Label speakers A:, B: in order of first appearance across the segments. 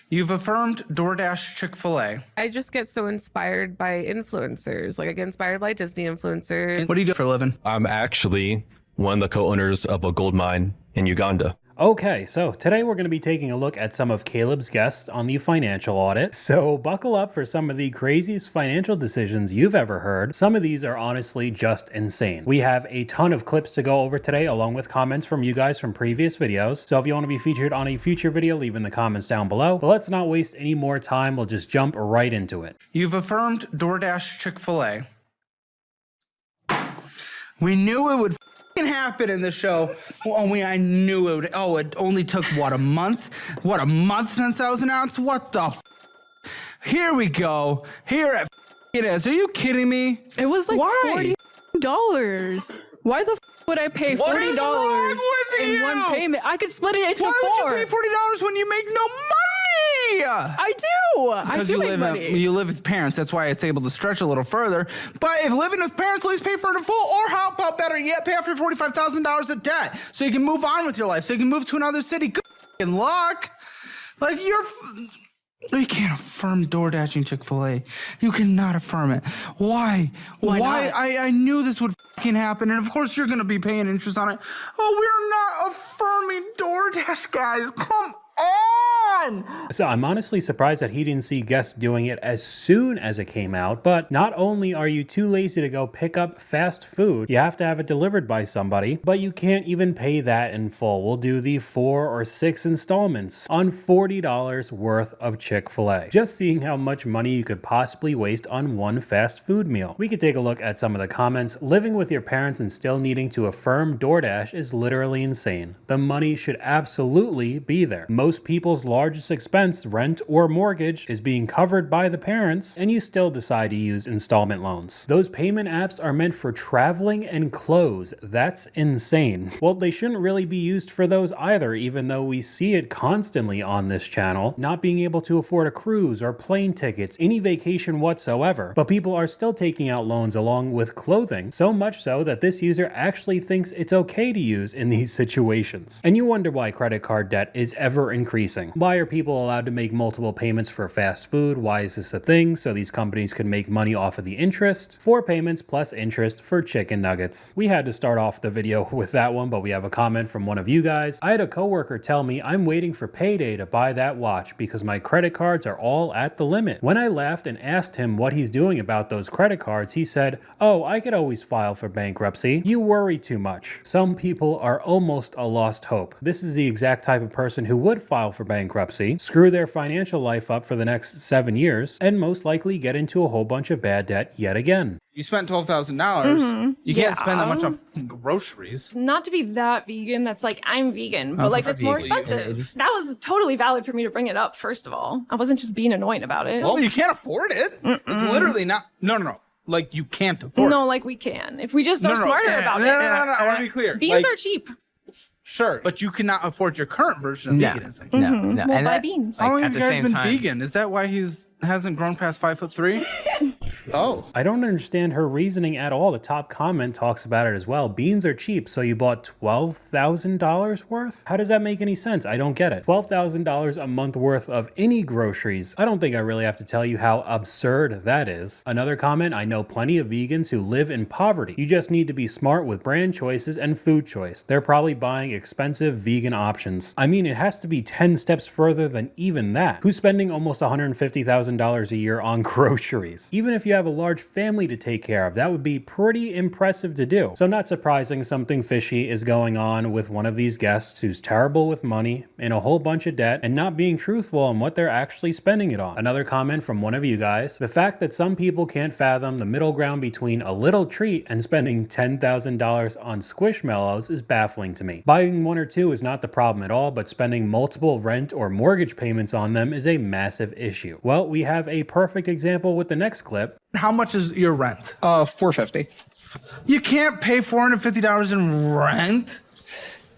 A: You've affirmed DoorDash Chick-fil-A.
B: I just get so inspired by influencers. Like I get inspired by Disney influencers.
A: What do you do for a living?
C: I'm actually one of the co-owners of a gold mine in Uganda.
D: Okay, so today we're going to be taking a look at some of Caleb's guests on the financial audit. So buckle up for some of the craziest financial decisions you've ever heard. Some of these are honestly just insane. We have a ton of clips to go over today, along with comments from you guys from previous videos. So if you want to be featured on a future video, leave in the comments down below. But let's not waste any more time. We'll just jump right into it.
A: You've affirmed DoorDash Chick-fil-A. We knew it would happen in the show. I knew it would. Oh, it only took what, a month? What, a month since that was announced? What the Here we go. Here it is. Are you kidding me?
E: It was like
A: Why?
E: $40. Why the would I pay
A: What is wrong
E: $40
A: with
E: in
A: you?
E: one payment? I could split it into
A: Why
E: four.
A: would you pay $40 when you make no money?
E: I do. I
A: Because
E: do
A: you
E: make
A: live
E: money.
A: you live with parents, that's why it's able to stretch a little further. But if living with parents, at least pay for it in full, or how about better yet, pay off your $45,000 of debt so you can move on with your life, so you can move to another city. Good luck. Like you can't affirm DoorDashing Chick-fil-A. You cannot affirm it. Why?
E: Why not?
A: I knew this would happen, and of course you're gonna be paying interest on it. Oh, we're not affirming DoorDash, guys. Come on.
D: So I'm honestly surprised that he didn't see guests doing it as soon as it came out, but not only are you too lazy to go pick up fast food, you have to have it delivered by somebody, but you can't even pay that in full. We'll do the 4 or 6 installments on $40 worth of Chick-fil-A. Just seeing how much money you could possibly waste on one fast food meal. We could take a look at some of the comments. Living with your parents and still needing to affirm DoorDash is literally insane. The money should absolutely be there. Most people's largest expense, rent or mortgage, is being covered by the parents, and you still decide to use installment loans. Those payment apps are meant for traveling and clothes. That's insane. Well, they shouldn't really be used for those either, even though we see it constantly on this channel. Not being able to afford a cruise or plane tickets, any vacation whatsoever. But people are still taking out loans along with clothing, so much so that this user actually thinks it's okay to use in these situations. And you wonder why credit card debt is ever increasing. Why are people allowed to make multiple payments for fast food? Why is this a thing? So these companies can make money off of the interest. 4 payments plus interest for chicken nuggets. We had to start off the video with that one, but we have a comment from one of you guys. I had a coworker tell me I'm waiting for payday to buy that watch because my credit cards are all at the limit. When I laughed and asked him what he's doing about those credit cards, he said, "Oh, I could always file for bankruptcy. You worry too much." Some people are almost a lost hope. This is the exact type of person who would file for bankruptcy, screw their financial life up for the next 7 years, and most likely get into a whole bunch of bad debt yet again.
A: You spent $12,000. You can't spend that much on groceries.
F: Not to be that vegan, that's like, I'm vegan, but like, that's more expensive. That was totally valid for me to bring it up, first of all. I wasn't just being annoying about it.
A: Well, you can't afford it. It's literally not. No. Like, you can't afford it.
F: No, like we can. If we just are smarter about it.
A: No. I want to be clear.
F: Beans
A: Like,
F: are cheap.
A: Sure, but you cannot afford your current version of veganism.
F: We'll
G: And
F: buy
G: that-
F: beans.
A: How long
G: at
A: have you
G: the
A: guys
G: same
A: been
G: time-
A: vegan? Is that why hasn't grown past 5'3"? Oh.
D: I don't understand her reasoning at all. The top comment talks about it as well. Beans are cheap, so you bought $12,000 worth? How does that make any sense? I don't get it. $12,000 a month worth of any groceries. I don't think I really have to tell you how absurd that is. Another comment, I know plenty of vegans who live in poverty. You just need to be smart with brand choices and food choice. They're probably buying expensive vegan options. I mean, it has to be 10 steps further than even that. Who's spending almost $150,000 a year on groceries? Even if you have a large family to take care of, that would be pretty impressive to do. So not surprising something fishy is going on with one of these guests who's terrible with money, in a whole bunch of debt, and not being truthful on what they're actually spending it on. Another comment from one of you guys, the fact that some people can't fathom the middle ground between a little treat and spending $10,000 on Squishmallows is baffling to me. Buying 1 or 2 is not the problem at all, but spending multiple rent or mortgage payments on them is a massive issue. Well, we have a perfect example with the next clip.
A: How much is your rent?
H: $450.
A: You can't pay $450 in rent?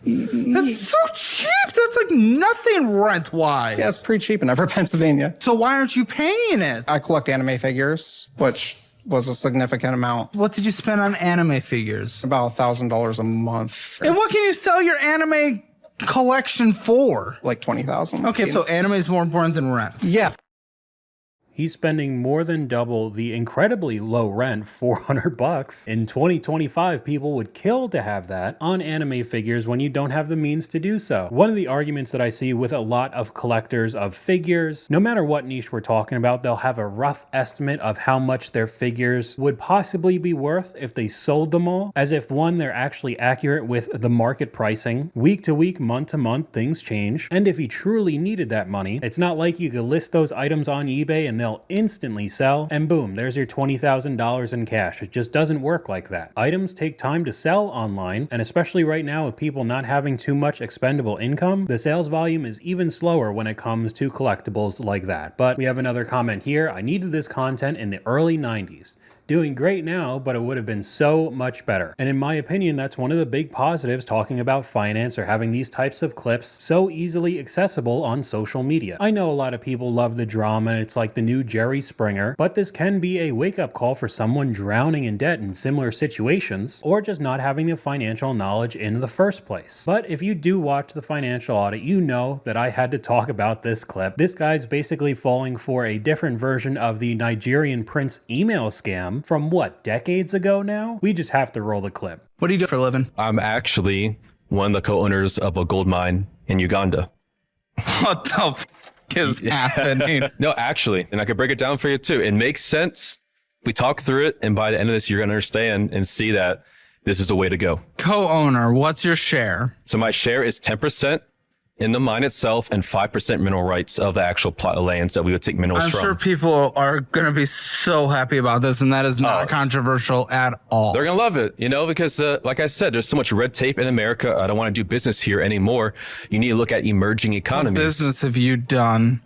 A: That's so cheap. That's like nothing rent-wise.
H: Yeah, it's pretty cheap in Everett, Pennsylvania.
A: So why aren't you paying it?
H: I collect anime figures, which was a significant amount.
A: What did you spend on anime figures?
H: About $1,000 a month.
A: And what can you sell your anime collection for?
H: Like 20,000.
A: Okay, so anime is more important than rent.
H: Yeah.
D: He's spending more than double the incredibly low rent, $400. In 2025, people would kill to have that on anime figures when you don't have the means to do so. One of the arguments that I see with a lot of collectors of figures, no matter what niche we're talking about, they'll have a rough estimate of how much their figures would possibly be worth if they sold them all, as if one, they're actually accurate with the market pricing. Week to week, month to month, things change. And if he truly needed that money, it's not like you could list those items on eBay and they'll instantly sell, and boom, there's your $20,000 in cash. It just doesn't work like that. Items take time to sell online, and especially right now with people not having too much expendable income, the sales volume is even slower when it comes to collectibles like that. But we have another comment here. I needed this content in the early 90s. Doing great now, but it would have been so much better. And in my opinion, that's one of the big positives talking about finance or having these types of clips so easily accessible on social media. I know a lot of people love the drama and it's like the new Jerry Springer, but this can be a wake-up call for someone drowning in debt in similar situations or just not having the financial knowledge in the first place. But if you do watch the financial audit, you know that I had to talk about this clip. This guy's basically falling for a different version of the Nigerian prince email scam from what, decades ago now? We just have to roll the clip.
A: What do you do for a living?
C: I'm actually one of the co-owners of a gold mine in Uganda.
A: What the f is happening?
C: No, actually, and I could break it down for you too. It makes sense. We talk through it, and by the end of this, you're gonna understand and see that this is the way to go.
A: Co-owner, what's your share?
C: So my share is 10% in the mine itself and 5% mineral rights of the actual plot of lands that we would take minerals
A: I'm
C: from.
A: sure people are going to be so happy about this, and that is not controversial at all.
C: They're going to love it, you know, because like I said, there's so much red tape in America. I don't want to do business here anymore. You need to look at emerging economies.
A: What business have you done?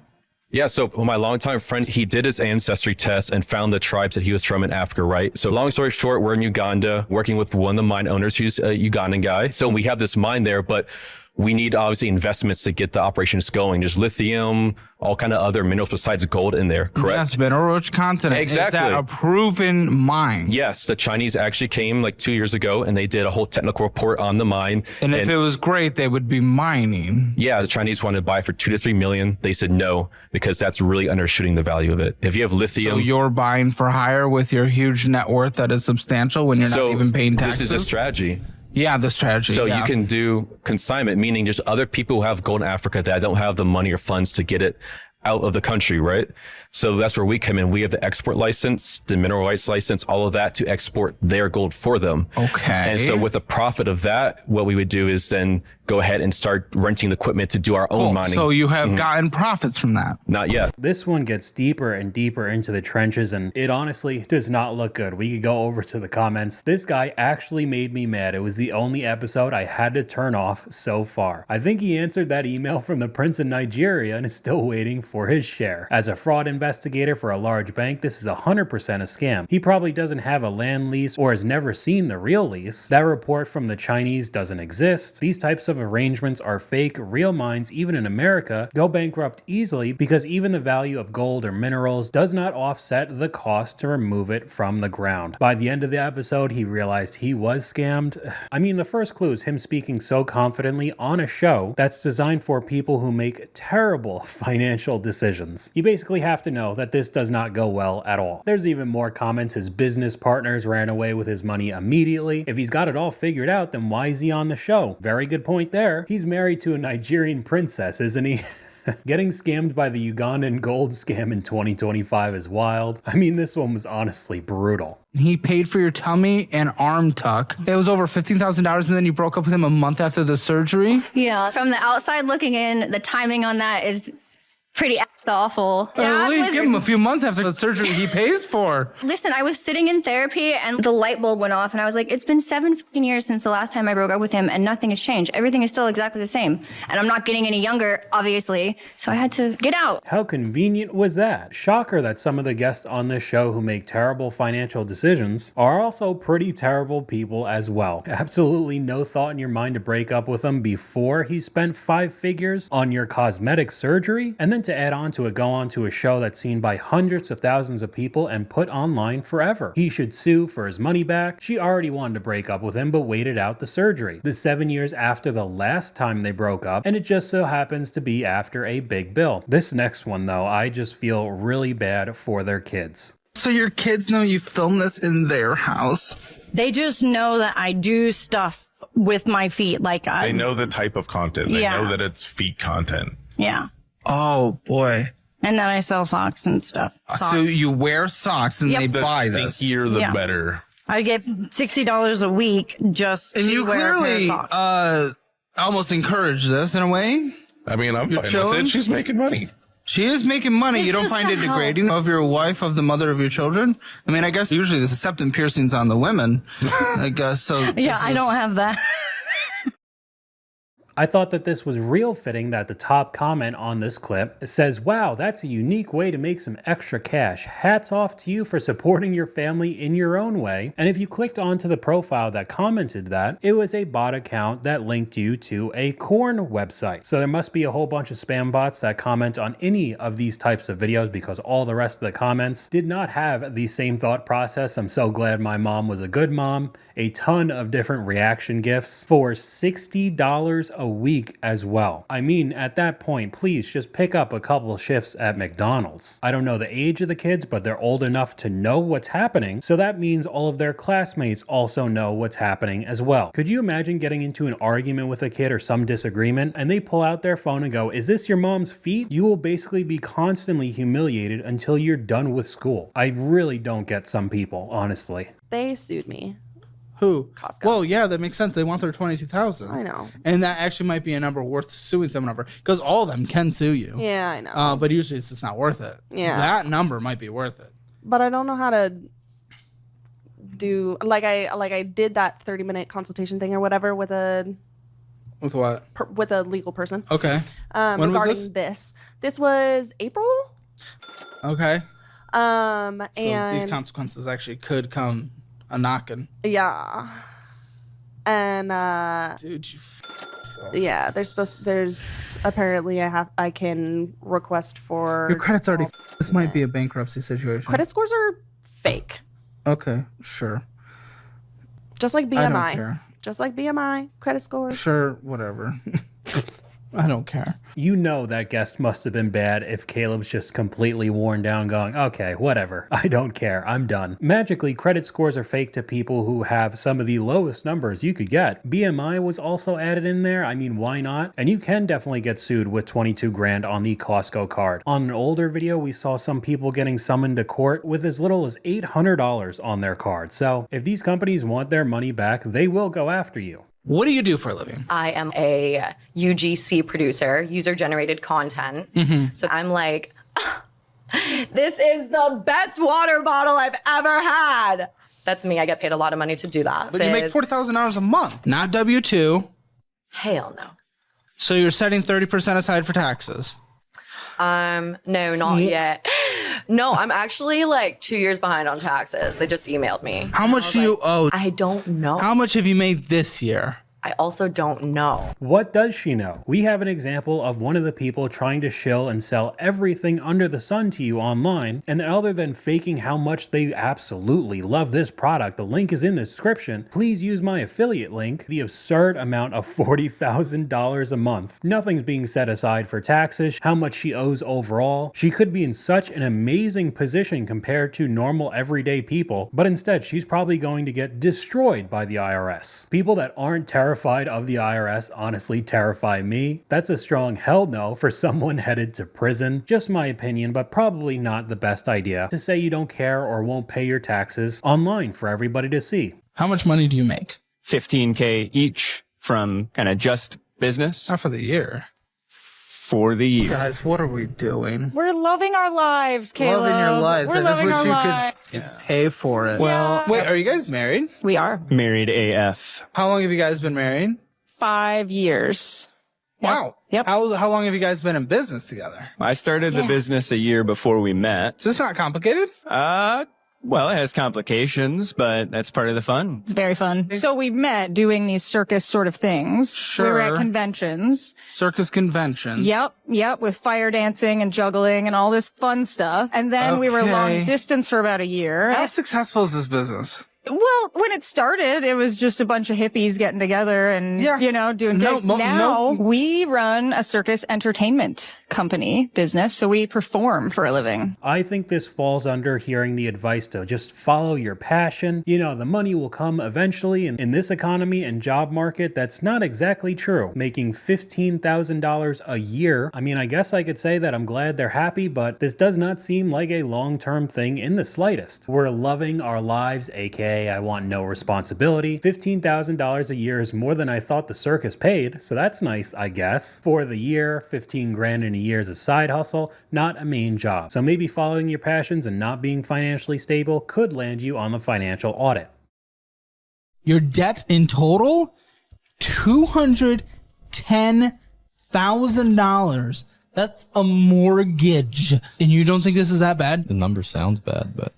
C: Yeah, so my longtime friend, he did his ancestry test and found the tribes that he was from in Africa, right? So long story short, we're in Uganda working with one of the mine owners who's a Ugandan guy. So we have this mine there, but we need obviously investments to get the operations going. There's lithium, all kind of other minerals besides gold in there, correct?
A: Yes, mineral-rich continent.
C: Exactly.
A: Is that a proven mine?
C: Yes, the Chinese actually came like 2 years ago and they did a whole technical report on the mine.
A: And if it was great, they would be mining.
C: Yeah, the Chinese wanted to buy for 2 to 3 million. They said no, because that's really undershooting the value of it. If you have lithium.
A: So you're buying for higher with your huge net worth that is substantial when you're not even paying taxes?
C: This is a strategy.
A: Yeah, the strategy.
C: So you can do consignment, meaning there's other people who have gold in Africa that don't have the money or funds to get it out of the country, right? So that's where we come in. We have the export license, the mineral rights license, all of that to export their gold for them.
A: Okay.
C: And so with the profit of that, what we would do is then go ahead and start renting the equipment to do our own mining.
A: So you have gotten profits from that?
C: Not yet.
D: This one gets deeper and deeper into the trenches, and it honestly does not look good. We could go over to the comments. This guy actually made me mad. It was the only episode I had to turn off so far. I think he answered that email from the prince in Nigeria and is still waiting for his share. As a fraud investigator for a large bank, this is 100% a scam. He probably doesn't have a land lease or has never seen the real lease. That report from the Chinese doesn't exist. These types of arrangements are fake. Real mines, even in America, go bankrupt easily because even the value of gold or minerals does not offset the cost to remove it from the ground. By the end of the episode, he realized he was scammed. I mean, the first clue is him speaking so confidently on a show that's designed for people who make terrible financial decisions. You basically have to know that this does not go well at all. There's even more comments. His business partners ran away with his money immediately. If he's got it all figured out, then why is he on the show? Very good point there. He's married to a Nigerian princess, isn't he? Getting scammed by the Ugandan gold scam in 2025 is wild. I mean, this one was honestly brutal.
A: He paid for your tummy and arm tuck. It was over $15,000, and then you broke up with him a month after the surgery?
G: Yeah, from the outside looking in, the timing on that is pretty awful.
A: At least give him a few months after the surgery he pays for.
G: Listen, I was sitting in therapy and the light bulb went off and I was like, it's been 7 fucking years since the last time I broke up with him and nothing has changed. Everything is still exactly the same. And I'm not getting any younger, obviously. So I had to get out.
D: How convenient was that? Shocker that some of the guests on this show who make terrible financial decisions are also pretty terrible people as well. Absolutely no thought in your mind to break up with them before he spent 5 figures on your cosmetic surgery and then then to add on to it, go on to a show that's seen by hundreds of thousands of people and put online forever. He should sue for his money back. She already wanted to break up with him, but waited out the surgery. This 7 years after the last time they broke up, and it just so happens to be after a big bill. This next one, though, I just feel really bad for their kids.
A: So your kids know you filmed this in their house?
I: They just know that I do stuff with my feet. Like
J: they know the type of content. They know that it's feet content.
I: Yeah.
A: Oh, boy.
I: And then I sell socks and stuff.
A: So you wear socks and they buy this.
J: The stinkier, the better.
I: I get $60 a week just
A: and
I: to
A: you
I: wear
A: clearly
I: a pair of socks.
A: almost encourage this in a way.
J: I mean, I'm fine
A: chilling?
J: with it. She's making money.
A: She is making money.
I: It's
A: you don't
I: just
A: find it
I: the help.
A: degrading of your wife, of the mother of your children? I mean, I guess usually the septum piercing's on the women. I guess so.
I: Yeah, I don't have that.
D: I thought that this was real fitting that the top comment on this clip says, "Wow, that's a unique way to make some extra cash. Hats off to you for supporting your family in your own way." And if you clicked onto the profile that commented that, it was a bot account that linked you to a corn website. So there must be a whole bunch of spam bots that comment on any of these types of videos, because all the rest of the comments did not have the same thought process. I'm so glad my mom was a good mom. A ton of different reaction gifts for $60 a week as well. I mean, at that point, please just pick up a couple shifts at McDonald's. I don't know the age of the kids, but they're old enough to know what's happening, so that means all of their classmates also know what's happening as well. Could you imagine getting into an argument with a kid or some disagreement, and they pull out their phone and go, "Is this your mom's feet?" You will basically be constantly humiliated until you're done with school. I really don't get some people, honestly.
B: They sued me.
A: Who?
B: Costco.
A: Well, yeah, that makes sense. They want their $22,000.
B: I know.
A: And that actually might be a number worth suing someone over, because all of them can sue you.
B: Yeah, I know.
A: But usually it's just not worth it.
B: Yeah.
A: That number might be worth it.
B: But I don't know how to do I did that 30-minute consultation thing or whatever with a
A: With what?
B: with a legal person.
A: Okay. When was
B: regarding
A: this?
B: This was April.
A: Okay.
B: And
A: So these consequences actually could come a knocking.
B: yeah. And
A: Dude, you
B: yeah, there's apparently I can request for
A: your credit's already this might be a bankruptcy situation.
B: credit scores are fake.
A: Okay, sure.
B: Just like BMI.
A: I don't care.
B: Just like BMI, credit scores.
A: Sure, whatever. I don't care.
D: You know that guest must have been bad if Caleb's just completely worn down going, "Okay, whatever. I don't care. I'm done." Magically, credit scores are fake to people who have some of the lowest numbers you could get. BMI was also added in there. I mean, why not? And you can definitely get sued with 22 grand on the Costco card. On an older video, we saw some people getting summoned to court with as little as $800 on their card. So if these companies want their money back, they will go after you.
A: What do you do for a living?
K: I am a UGC producer, user-generated content. So I'm like, this is the best water bottle I've ever had. That's me. I get paid a lot of money to do that.
A: But you make $40,000 a month, not W-2.
K: Hell no.
A: So you're setting 30% aside for taxes.
K: No, not yet. No, I'm actually like 2 years behind on taxes. They just emailed me.
A: How much do you owe?
K: I don't know.
A: How much have you made this year?
K: I also don't know.
D: What does she know? We have an example of one of the people trying to shill and sell everything under the sun to you online, and other than faking how much they absolutely love this product, the link is in the description, please use my affiliate link, the absurd amount of $40,000 a month. Nothing's being set aside for taxes, how much she owes overall. She could be in such an amazing position compared to normal everyday people, but instead she's probably going to get destroyed by the IRS. People that aren't terrified of the IRS honestly terrify me. That's a strong hell no for someone headed to prison. Just my opinion, but probably not the best idea to say you don't care or won't pay your taxes online for everybody to see.
A: How much money do you make?
L: $15K each from kind of just business.
A: Not for the year.
L: For the year.
A: Guys, what are we doing?
E: We're loving our lives, Caleb.
A: Loving your lives.
E: We're
A: I just
E: loving
A: wish
E: our
A: you
E: lives.
A: could pay for it. Well, wait, are you guys married?
E: We are.
L: Married AF.
A: How long have you guys been married?
E: 5 years.
A: Wow.
E: Yep.
A: How long have you guys been in business together?
L: I started the business a year before we met.
A: So it's not complicated?
L: Well, it has complications, but that's part of the fun.
E: It's very fun. So we met doing these circus sort of things.
A: Sure.
E: We were at conventions.
A: Circus convention.
E: Yep, with fire dancing and juggling and all this fun stuff. And then we were long distance for about a year.
A: How successful is this business?
E: Well, when it started, it was just a bunch of hippies getting together and, you know, doing gigs. Now we run a circus entertainment company business, so we perform for a living.
D: I think this falls under hearing the advice to just follow your passion. You know, the money will come eventually. And in this economy and job market, that's not exactly true. Making $15,000 a year. I mean, I guess I could say that I'm glad they're happy, but this does not seem like a long-term thing in the slightest. We're loving our lives, aka I want no responsibility. $15,000 a year is more than I thought the circus paid, so that's nice, I guess. For the year, 15 grand in a year is a side hustle, not a main job. So maybe following your passions and not being financially stable could land you on the financial audit.
A: Your debt in total? $210,000. That's a mortgage. And you don't think this is that bad?
M: The number sounds bad, but...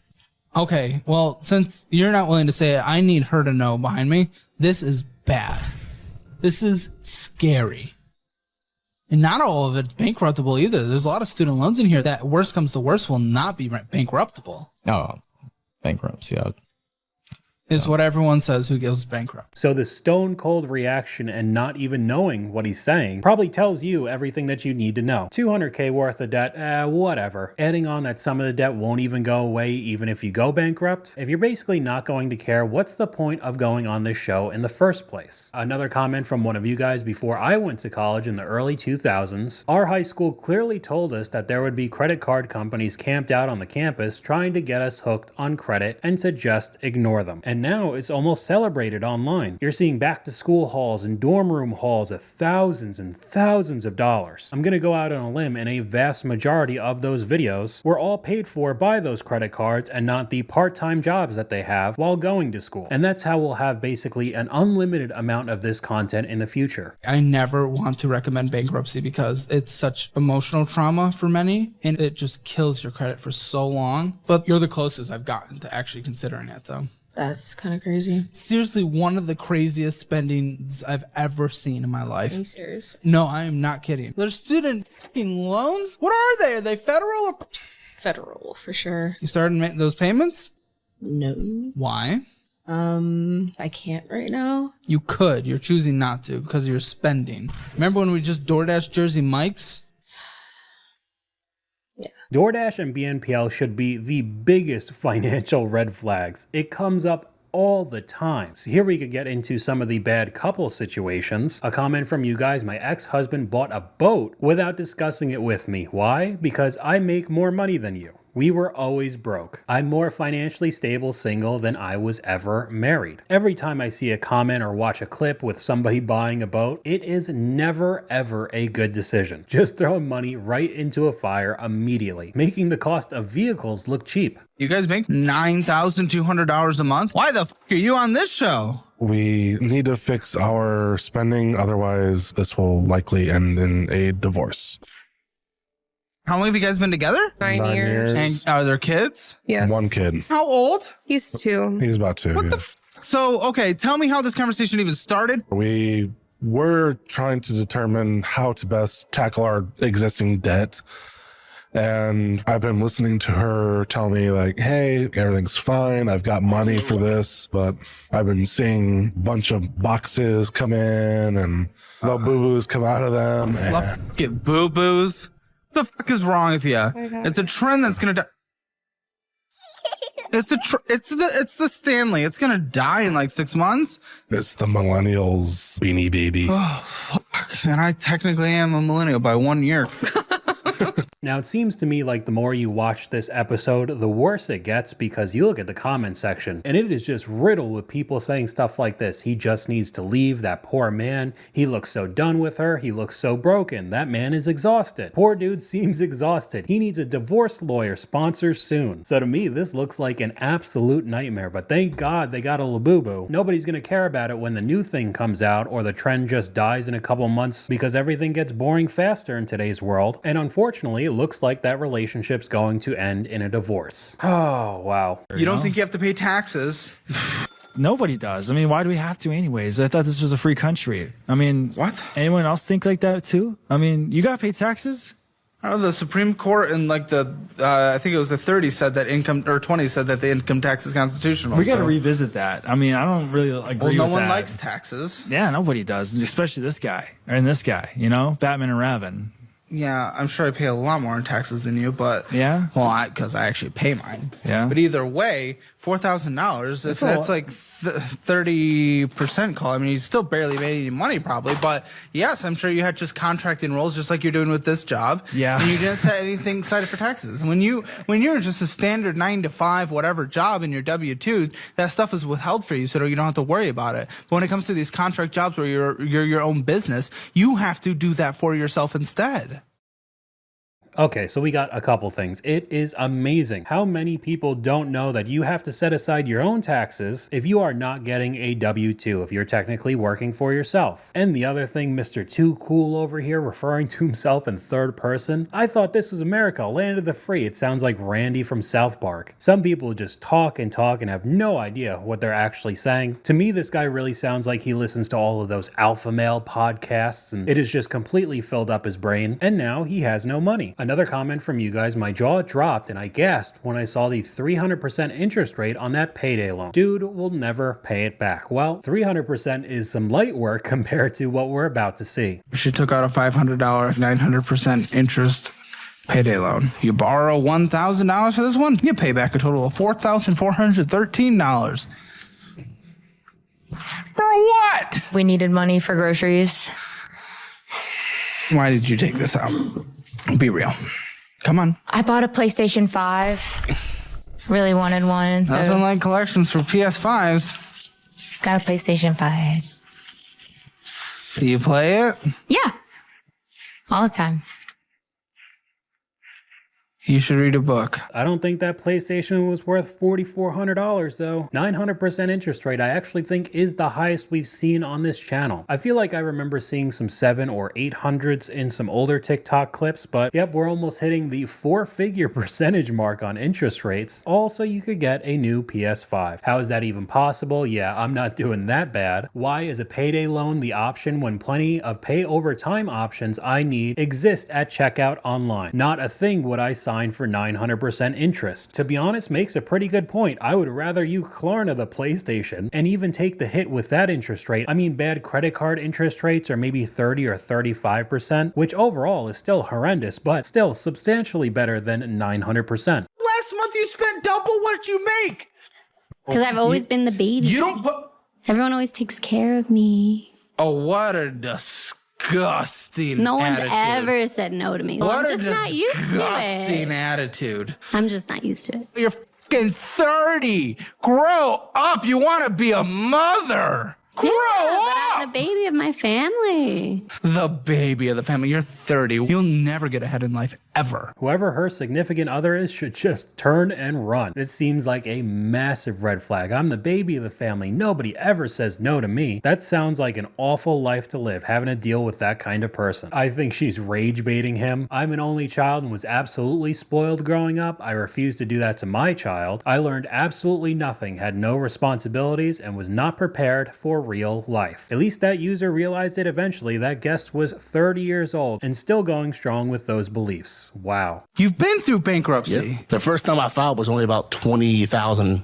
A: Okay, well, since you're not willing to say it, I need her to know behind me. This is bad. This is scary. And not all of it's bankruptable either. There's a lot of student loans in here that, worst comes to worst, will not be bankruptable.
M: Oh, bankruptcy.
A: Is what everyone says who goes bankrupt.
D: So the stone cold reaction and not even knowing what he's saying probably tells you everything that you need to know. $200K worth of debt, whatever. Adding on that some of the debt won't even go away even if you go bankrupt. If you're basically not going to care, what's the point of going on this show in the first place? Another comment from one of you guys: before I went to college in the early 2000s, our high school clearly told us that there would be credit card companies camped out on the campus trying to get us hooked on credit and to just ignore them. And now it's almost celebrated online. You're seeing back to school hauls and dorm room hauls at thousands and thousands of dollars. I'm gonna go out on a limb, and a vast majority of those videos were all paid for by those credit cards and not the part-time jobs that they have while going to school. And that's how we'll have basically an unlimited amount of this content in the future.
A: I never want to recommend bankruptcy because it's such emotional trauma for many, and it just kills your credit for so long. But you're the closest I've gotten to actually considering it, though.
B: That's kind of crazy.
A: Seriously, one of the craziest spendings I've ever seen in my life.
B: Are you serious?
A: No, I am not kidding. They're student fucking loans? What are they? Are they federal or...
B: Federal, for sure.
A: You started making those payments?
B: No.
A: Why?
B: I can't right now.
A: You could. You're choosing not to because you're spending. Remember when we just DoorDash Jersey Mike's?
D: DoorDash and BNPL should be the biggest financial red flags. It comes up all the time. So here we could get into some of the bad couple situations. A comment from you guys: my ex-husband bought a boat without discussing it with me. Why? Because I make more money than you. We were always broke. I'm more financially stable single than I was ever married. Every time I see a comment or watch a clip with somebody buying a boat, it is never ever a good decision. Just throwing money right into a fire immediately, making the cost of vehicles look cheap.
A: You guys make $9,200 a month? Why the f are you on this show?
J: We need to fix our spending, otherwise this will likely end in a divorce.
A: How long have you guys been together?
F: 9 years.
A: And are there kids?
F: Yes.
J: One kid.
A: How old?
F: He's 2.
J: He's about 2.
A: What the f So, okay, tell me how this conversation even started.
J: We were trying to determine how to best tackle our existing debt. And I've been listening to her tell me like, hey, everything's fine. I've got money for this. But I've been seeing a bunch of boxes come in and Labubus come out of them. And
A: Get boo-boos. What the fuck is wrong with you? It's a trend that's gonna die. It's the Stanley. It's gonna die in like 6 months.
J: It's the millennials Beanie Baby.
A: Oh fuck! And I technically am a millennial by 1 year.
D: Now, it seems to me like the more you watch this episode, the worse it gets, because you look at the comment section and it is just riddled with people saying stuff like this. He just needs to leave. That poor man. He looks so done with her. He looks so broken. That man is exhausted. Poor dude seems exhausted. He needs a divorce lawyer sponsor soon. So to me, this looks like an absolute nightmare, but thank God they got a Labubu. Nobody's going to care about it when the new thing comes out or the trend just dies in a couple months because everything gets boring faster in today's world. And unfortunately, looks like that relationship's going to end in a divorce. Oh, wow.
A: You don't think you have to pay taxes?
N: Nobody does. I mean, why do we have to anyways? I thought this was a free country. I mean,
A: what?
N: Anyone else think like that too? I mean, you gotta pay taxes?
A: I don't know, the Supreme Court in like I think it was the 30s said that or 20s said that the income tax is constitutional.
N: We gotta revisit that. I mean, I don't really agree with that.
A: Well, no one likes taxes.
N: Yeah, nobody does, especially this guy, you know, Batman and Robin.
A: Yeah, I'm sure I pay a lot more in taxes than you, but
N: yeah,
A: well, because I actually pay mine.
N: Yeah,
A: but either way, $4,000. That's like 30% call. I mean, you still barely made any money, probably. But yes, I'm sure you had just contracting roles, just like you're doing with this job.
N: Yeah,
A: and you didn't set anything aside for taxes. When you're just a standard 9 to 5 whatever job in your W-2, that stuff is withheld for you, so you don't have to worry about it. But when it comes to these contract jobs where you're your own business, you have to do that for yourself instead.
D: Okay, so we got a couple things. It is amazing how many people don't know that you have to set aside your own taxes if you are not getting a W-2, if you're technically working for yourself. And the other thing, Mr. Too Cool over here referring to himself in third person. I thought this was America, land of the free. It sounds like Randy from South Park. Some people just talk and have no idea what they're actually saying. To me, this guy really sounds like he listens to all of those alpha male podcasts, and it has just completely filled up his brain, and now he has no money. Another comment from you guys, my jaw dropped and I gasped when I saw the 300% interest rate on that payday loan. Dude will never pay it back. Well, 300% is some light work compared to what we're about to see.
A: She took out a $500, 900% interest payday loan. You borrow $1,000 for this one, you pay back a total of $4,413. For what?
O: We needed money for groceries.
A: Why did you take this out? Be real. Come on.
O: I bought a PlayStation 5. Really wanted one. So
A: nothing like collections for PS5s.
O: Got a PlayStation 5.
A: Do you play it?
O: Yeah. All the time.
A: You should read a book.
D: I don't think that PlayStation was worth $4,400 though. 900% interest rate I actually think is the highest we've seen on this channel. I feel like I remember seeing some 700s or 800s in some older TikTok clips, but yep, we're almost hitting the 4-figure percentage mark on interest rates. Also, you could get a new PS5. How is that even possible? Yeah, I'm not doing that bad. Why is a payday loan the option when plenty of pay over time options I need exist at checkout online? Not a thing would I sign for 900% interest. To be honest, makes a pretty good point. I would rather you Klarna the PlayStation and even take the hit with that interest rate. I mean, bad credit card interest rates are maybe 30 or 35%, which overall is still horrendous, but still substantially better than 900%.
A: Last month you spent double what you make.
P: Because I've always been the baby.
A: You don't put...
P: Everyone always takes care of me.
A: Oh, what a disgusting
P: No one's
A: attitude.
P: ever said no to me. Well, I'm just not used to it.
A: Disgusting attitude.
P: I'm just not used to it.
A: You're fucking 30. Grow up. You want to be a mother. Grow
P: but
A: up.
P: I'm the baby of my family.
A: The baby of the family. You're 30. You'll never get ahead in life, ever.
D: Whoever her significant other is should just turn and run. It seems like a massive red flag. I'm the baby of the family. Nobody ever says no to me. That sounds like an awful life to live, having to deal with that kind of person. I think she's rage baiting him. I'm an only child and was absolutely spoiled growing up. I refuse to do that to my child. I learned absolutely nothing, had no responsibilities, and was not prepared for real life. At least that user realized it eventually. That guest was 30 years old and still going strong with those beliefs. Wow.
A: You've been through bankruptcy.
Q: Yep. The first time I filed was only about $20,000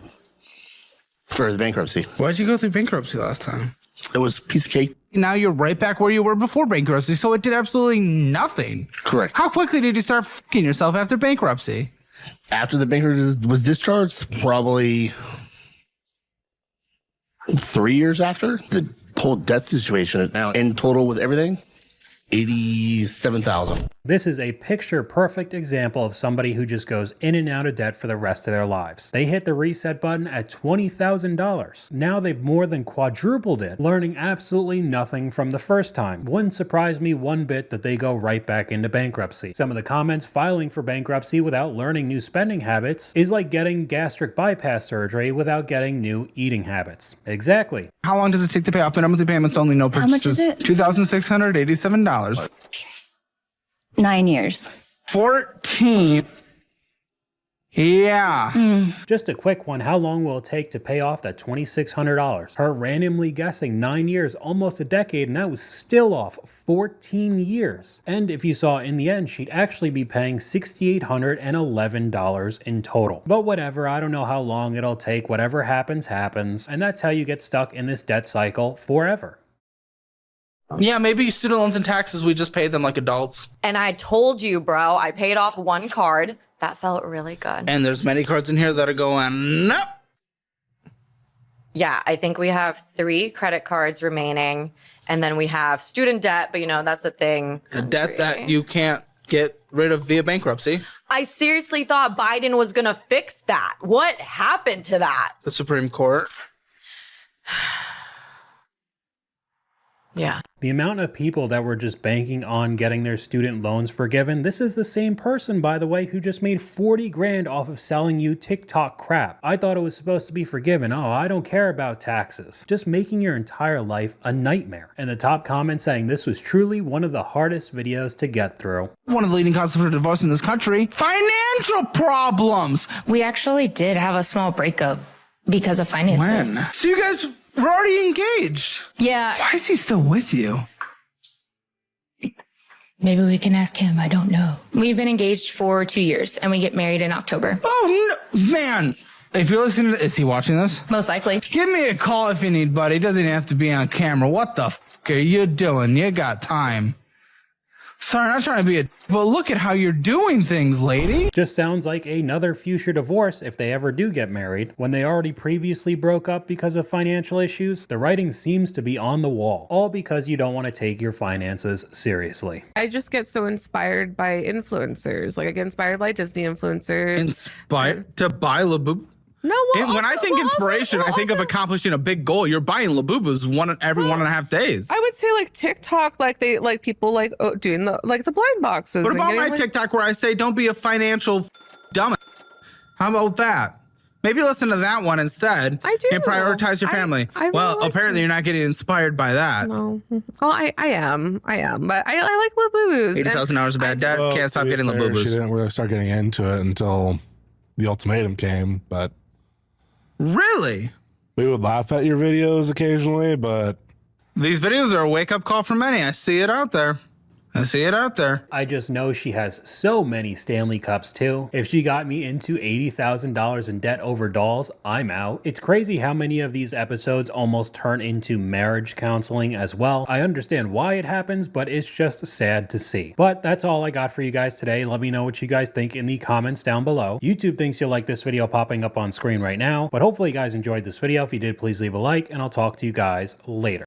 Q: for the bankruptcy.
A: Why'd you go through bankruptcy last time?
Q: It was a piece of cake.
A: Now you're right back where you were before bankruptcy, so it did absolutely nothing.
Q: Correct.
A: How quickly did you start fucking yourself after bankruptcy?
Q: After the bankruptcy was discharged, probably 3 years after. The whole debt situation now in total with everything, $87,000.
D: This is a picture-perfect example of somebody who just goes in and out of debt for the rest of their lives. They hit the reset button at $20,000. Now they've more than quadrupled it, learning absolutely nothing from the first time. Wouldn't surprise me one bit that they go right back into bankruptcy. Some of the comments, filing for bankruptcy without learning new spending habits is like getting gastric bypass surgery without getting new eating habits. Exactly.
A: How long does it take to pay off the monthly payments only, no purchases?
G: How much is it?
A: $2,687.
G: 9 years.
A: 14. Yeah.
D: Just a quick one. How long will it take to pay off that $2,600? Her randomly guessing 9 years, almost a decade, and that was still off 14 years. And if you saw in the end, she'd actually be paying $6,811 in total. But whatever, I don't know how long it'll take. Whatever happens, happens. And that's how you get stuck in this debt cycle forever.
A: Yeah, maybe student loans and taxes, we just pay them like adults.
K: And I told you, bro, I paid off one card. That felt really good.
A: And there's many cards in here that are going up.
K: Yeah, I think we have 3 credit cards remaining. And then we have student debt, but you know, that's a thing.
A: A debt that you can't get rid of via bankruptcy.
K: I seriously thought Biden was gonna fix that. What happened to that?
A: The Supreme Court.
K: Yeah.
D: The amount of people that were just banking on getting their student loans forgiven, this is the same person, by the way, who just made 40 grand off of selling you TikTok crap. I thought it was supposed to be forgiven. Oh, I don't care about taxes. Just making your entire life a nightmare. And the top comment saying this was truly one of the hardest videos to get through.
A: One of the leading causes for divorce in this country, financial problems.
O: We actually did have a small breakup because of finances.
A: When? So you guys were already engaged.
O: Yeah.
A: Why is he still with you?
O: Maybe we can ask him. I don't know. We've been engaged for 2 years and we get married in October.
A: Oh, no, man. If you're listening to, is he watching this?
O: Most likely.
A: Give me a call if you need, buddy. It doesn't have to be on camera. What the f are you doing? You got time. Sorry, I'm not trying to be a, but look at how you're doing things, lady.
D: Just sounds like another future divorce if they ever do get married. When they already previously broke up because of financial issues, the writing seems to be on the wall. All because you don't want to take your finances seriously.
R: I just get so inspired by influencers. Like I get inspired by Disney influencers.
A: Inspired to buy Labubu?
R: No, well,
A: when I think inspiration, I think of accomplishing a big goal. You're buying Labubus every 1.5 days.
R: I would say like TikTok, like people like doing the blind boxes.
A: What about my TikTok where I say don't be a financial dumbass? How about that? Maybe listen to that one instead.
R: I do.
A: And prioritize your family.
R: I really
A: well,
R: like
A: apparently you're not getting inspired by that.
R: No. Well, I am, but I like Labubus.
A: 80,000 hours of bad debt. Can't stop getting Labubus.
J: She didn't really start getting into it until the ultimatum came, but.
A: Really?
J: We would laugh at your videos occasionally, but
A: these videos are a wake-up call for many. I see it out there. I see it out there.
D: I just know she has so many Stanley Cups too. If she got me into $80,000 in debt over dolls, I'm out. It's crazy how many of these episodes almost turn into marriage counseling as well. I understand why it happens, but it's just sad to see. But that's all I got for you guys today. Let me know what you guys think in the comments down below. YouTube thinks you'll like this video popping up on screen right now, but hopefully you guys enjoyed this video. If you did, please leave a like, and I'll talk to you guys later.